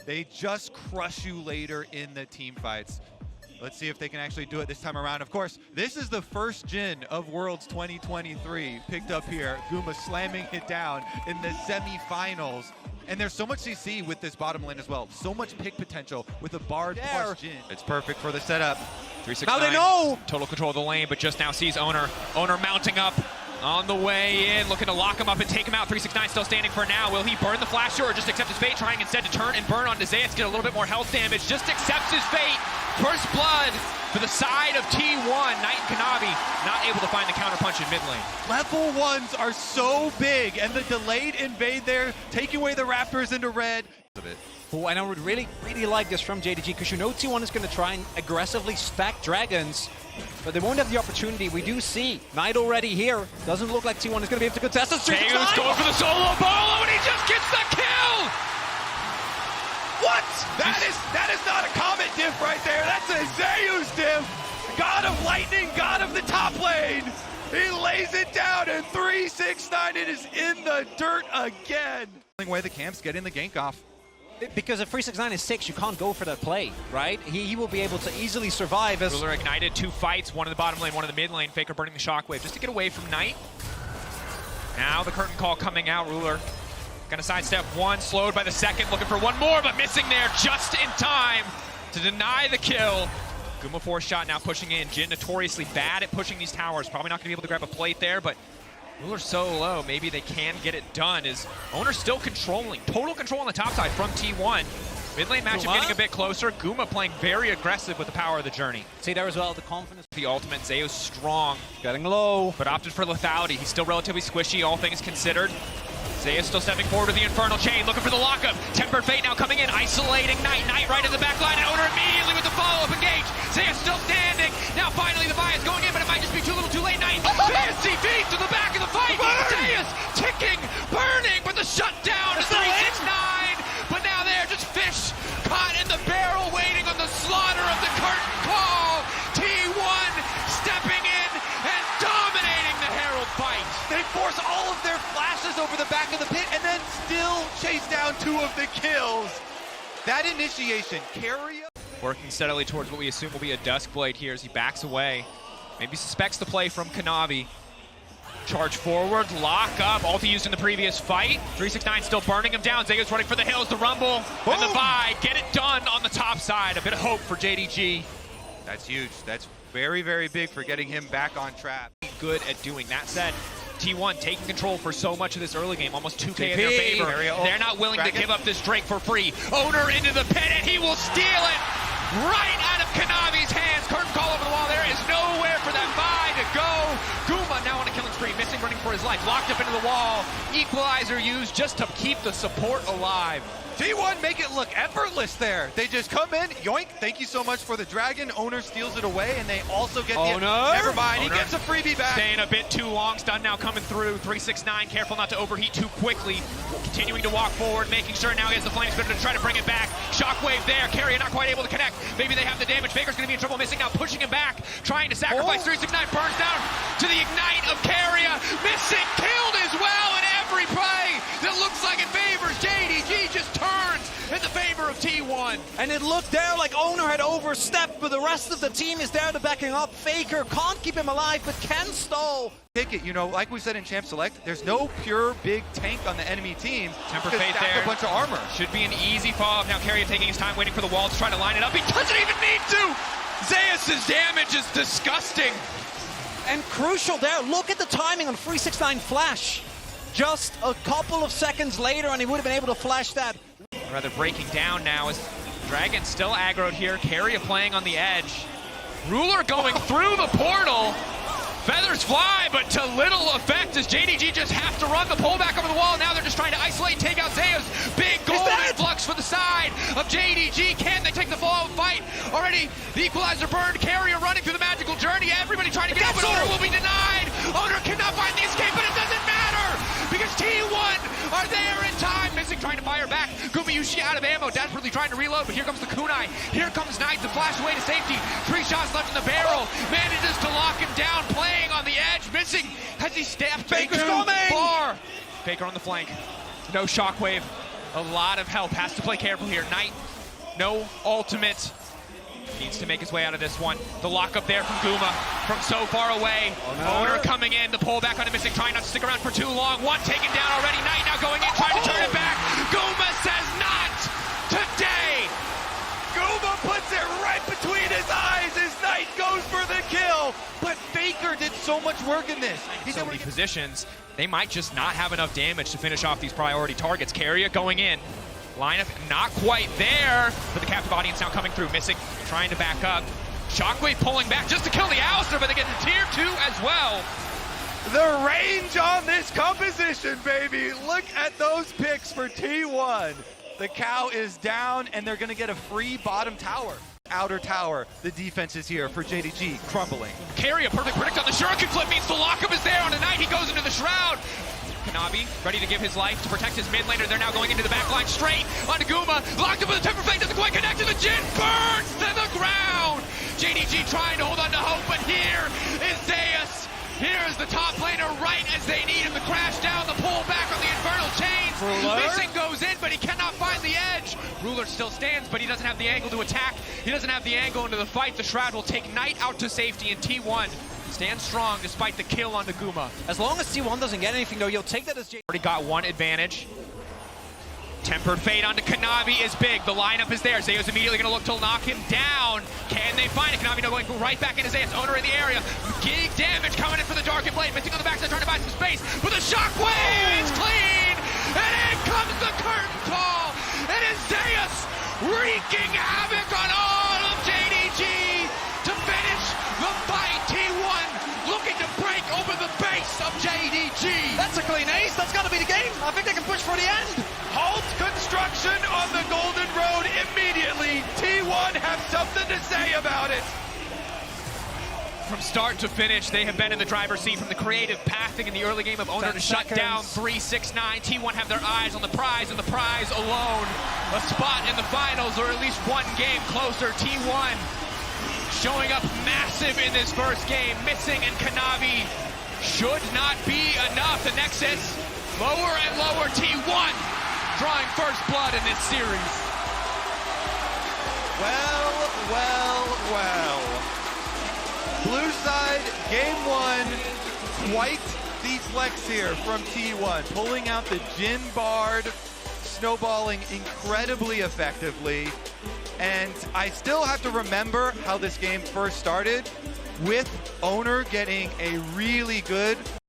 They just crush you later in the team fights. Let's see if they can actually do it this time around. Of course, this is the first Jin of Worlds 2023 picked up here. Guma slamming it down in the semifinals. And there's so much CC with this bottom lane as well. So much pick potential with a Bard plus Jin. It's perfect for the setup. 369. Now they know! Total control of the lane, but just now sees Owner. Owner mounting up on the way in, looking to lock him up and take him out. 369 still standing for now. Will he burn the flasher or just accept his fate, trying instead to turn and burn on Zeus, get a little bit more health damage, just accepts his fate. First blood for the side of T1. Knight and Kanavi not able to find the counterpunch in mid lane. Level 1s are so big, and the delayed invade there, taking away the Raptors into red. Oh, and I would really like this from JDG, because you know T1 is going to try and aggressively stack dragons, but they won't have the opportunity. We do see Knight already here. Doesn't look like T1 is going to be able to contest this. Zeus going for the solo bolo, and he just gets the kill! What? That is not a Comet diff right there. That's a Zeus diff. God of lightning, God of the top lane. He lays it down, and 369 it is in the dirt again. Away the camps, getting the gank off. Because if 369 is 6, you can't go for that play, right? He will be able to easily survive as... Ruler ignited, 2 fights, one in the bottom lane, one in the mid lane. Faker burning the shockwave just to get away from Knight. Now the curtain call coming out. Ruler gonna sidestep one, slowed by the second, looking for one more, but missing there just in time to deny the kill. Guma 4-shot now pushing in. Jin notoriously bad at pushing these towers. Probably not gonna be able to grab a plate there, but Ruler's so low, maybe they can get it done. Is Owner still controlling, total control on the top side from T1. Mid lane matchup getting a bit closer. Guma playing very aggressive with the power of the journey. See there as well, the confidence. The ultimate, Zeus strong. Getting low. But opted for lethality. He's still relatively squishy, all things considered. Zeus still stepping forward with the Infernal Chain, looking for the lockup. Tempered Fate now coming in, isolating Knight. Knight right in the back line, and Owner immediately with the follow-up engage. Zeus still standing. Now finally the buy is going in, but it might just be too little too late. Knight, fancy feet to the back of the fight. Zeus ticking, burning, but the shutdown to 369. But now they're just fish caught in the barrel, waiting on the slaughter of the curtain call. T1 stepping in and dominating the Herald fight. They force all of their flashes over the back of the pit and then still chase down 2 of the kills. That initiation, Carrier working steadily towards what we assume will be a Duskblade here as he backs away. Maybe suspects the play from Kanavi. Charge forward, lock up, ulti used in the previous fight. 369 still burning him down. Zeus running for the hills, the rumble, and the buy. Get it done on the top side. A bit of hope for JDG. That's huge. That's very, very big for getting him back on track. Good at doing that. Said T1 taking control for so much of this early game, almost 2K in their favor. They're not willing to give up this Drake for free. Owner into the pit, and he will steal it right out of Kanavi's hands. Curtain call over the wall. There is nowhere for that buy to go. Guma now on a killing spree, missing, running for his life, locked up into the wall. Equalizer used just to keep the support alive. T1 make it look effortless there. They just come in, yoink, thank you so much for the dragon. Owner steals it away, and they also get the... Never mind, he gets a freebie back. Staying a bit too long, stun now coming through. 369, careful not to overheat too quickly. Continuing to walk forward, making sure now he has the flame spitter to try to bring it back. Shockwave there, Carrier not quite able to connect. Maybe they have the damage. Faker's gonna be in trouble, missing now, pushing him back, trying to sacrifice. 369 burns down to the ignite of Carrier, missing, killed as well in every play that looks like it favors JDG, just turns in the favor of T1. And it looked there like Owner had overstepped, but the rest of the team is there to backing up. Faker can't keep him alive, but can stall. Take it, you know, like we said in Champ Select, there's no pure big tank on the enemy team. Temper Fate there. A bunch of armor. Should be an easy follow-up. Now Carrier taking his time, waiting for the wall to try to line it up. He doesn't even need to! Zeus' damage is disgusting. And crucial there, look at the timing on 369 flash. Just a couple of seconds later, and he would have been able to flash that. Rather breaking down now as Dragon still aggroed here. Carrier playing on the edge. Ruler going through the portal. Feathers fly, but to little effect as JDG just have to run the pullback over the wall. Now they're just trying to isolate, take out Zeus. Big gold influx for the side of JDG. Can they take the fall fight? Already the equalizer burned. Carrier running through the magical journey. Everybody trying to get out, but Owner will be denied. Owner cannot find the escape, but it doesn't matter because T1 are there in time. Missing, trying to fire back. Gumayushi out of ammo, desperately trying to reload, but here comes the kunai. Here comes Knight, the flash away to safety. 3 shots left in the barrel. Manages to lock him down, playing on the edge, missing. Has he staffed Baker's too coming! far? Baker on the flank. No shockwave. A lot of help, has to play careful here. Knight, no ultimate. Needs to make his way out of this one. The lockup there from Guma from so far away. Owner coming in, the pullback on a missing, trying not to stick around for too long. One taken down already. Knight now going in, trying to turn it back. Guma says not today. Guma puts it right between his eyes as Knight goes for the kill. But Faker did so much work in this. He's so many positions, they might just not have enough damage to finish off these priority targets. Carrier going in. Lineup not quite there, but the captive audience now coming through. Missing, trying to back up. Shockwave pulling back just to kill the Alistair, but they get the tier 2 as well. The range on this composition, baby. Look at those picks for T1. The cow is down, and they're going to get a free bottom tower. Outer tower, the defense is here for JDG, crumbling. Carry a perfect predict on the Shuriken flip means the lockup is there on a Knight. He goes into the Shroud. Kanabi ready to give his life to protect his mid laner. They're now going into the back line straight onto Guma. Locked up with the Temper Flame, doesn't quite connect to the Jin. Burns to the ground. JDG trying to hold on to hope, but here is Zeus. Here is the top laner right as they need him to crash down. The pull back on the Infernal Chains. Missing goes in, but he cannot find the edge. Ruler still stands, but he doesn't have the angle to attack. He doesn't have the angle into the fight. The Shroud will take Knight out to safety, and T1 stands strong despite the kill on the Guma. As long as T1 doesn't get anything, though, you'll take that as Already got one advantage. Tempered Fate onto Kanavi is big. The lineup is there. Zeus immediately going to look to knock him down. Can they find it? Kanavi now going right back into Zeus. Owner in the area. Big damage coming in for the Dark and Blade. Missing on the backside, trying to buy some space. With a shockwave, it's clean. And in comes the curtain call. It is Zeus wreaking havoc on all of JDG to finish the fight. T1 looking to break over the base of JDG. That's a clean ace. That's got to be the game. I think they can push for the end. Halt construction on the Golden Road immediately. T1 have something to say about it. From start to finish, they have been in the driver's seat from the creative pathing in the early game of Owner to shut down 3-6-9. T1 have their eyes on the prize, and the prize alone. A spot in the finals, or at least one game closer. T1 showing up massive in this first game. Missing and Kanavi should not be enough. The Nexus lower and lower. T1 drawing first blood in this series. Well. Blue side, game 1, quite the flex here from T1. Pulling out the Jin Bard, snowballing incredibly effectively. And I still have to remember how this game first started, with Owner getting a really good